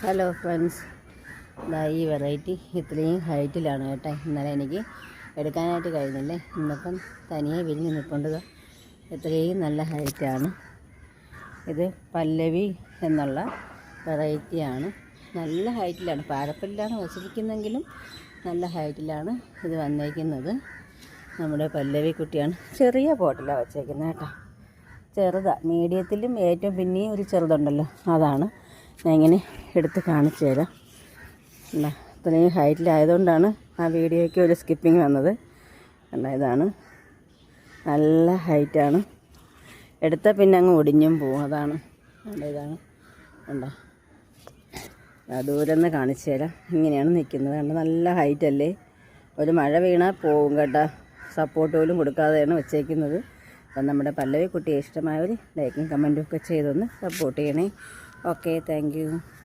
Hello friends, ഈ variety ഇത്രയും ഹൈറ്റിലാണ് കേട്ടോ. ഇന്നലെ എനിക്ക് എടുക്കാനായിട്ട് കഴിഞ്ഞില്ലേ. ഇന്നിപ്പം തനിയെ വിരിഞ്ഞ് നിൽക്കേണ്ടത് ഇത്രയും നല്ല ഹൈറ്റാണ്. ഇത് പല്ലവി എന്നുള്ള വെറൈറ്റിയാണ്. നല്ല ഹൈറ്റിലാണ്, പാരപ്പല്ലാണ് വച്ചിരിക്കുന്നെങ്കിലും നല്ല ഹൈറ്റിലാണ് ഇത് വന്നേക്കുന്നത്. നമ്മുടെ പല്ലവി കുട്ടിയാണ്. ചെറിയ പോട്ടിലാണ് വച്ചേക്കുന്നത് കേട്ടോ. ചെറുതാണ്, മീഡിയത്തിലും ഏറ്റവും പിന്നെയും ഒരു ചെറുതുണ്ടല്ലോ, അതാണ് ഞാൻ ഇങ്ങനെ എടുത്ത് കാണിച്ചു തരാം. ഇത്രയും ഹൈറ്റിലായതുകൊണ്ടാണ് ആ വീഡിയോയ്ക്ക് ഒരു സ്കിപ്പിങ് വന്നത്. ഇതാണ്, നല്ല ഹൈറ്റാണ്. എടുത്താൽ പിന്നെ അങ്ങ് ഒടിഞ്ഞും പോവും. അതാണ് ഇതാണ് ഉണ്ടോ. ദൂരെ നിന്ന് കാണിച്ചു തരാം. ഇങ്ങനെയാണ് നിൽക്കുന്നത്. കണ്ടോ, നല്ല ഹൈറ്റല്ലേ. ഒരു മഴ വീണാൽ പോവും കേട്ടോ. സപ്പോർട്ട് പോലും കൊടുക്കാതെയാണ് വെച്ചേക്കുന്നത്. അപ്പം നമ്മുടെ പല്ലവി കുട്ടിയെ ഇഷ്ടമായവർ ലൈക്കും കമൻറ്റും ഒക്കെ ചെയ്തൊന്ന് സപ്പോർട്ട് ചെയ്യണേ. Okay, thank you.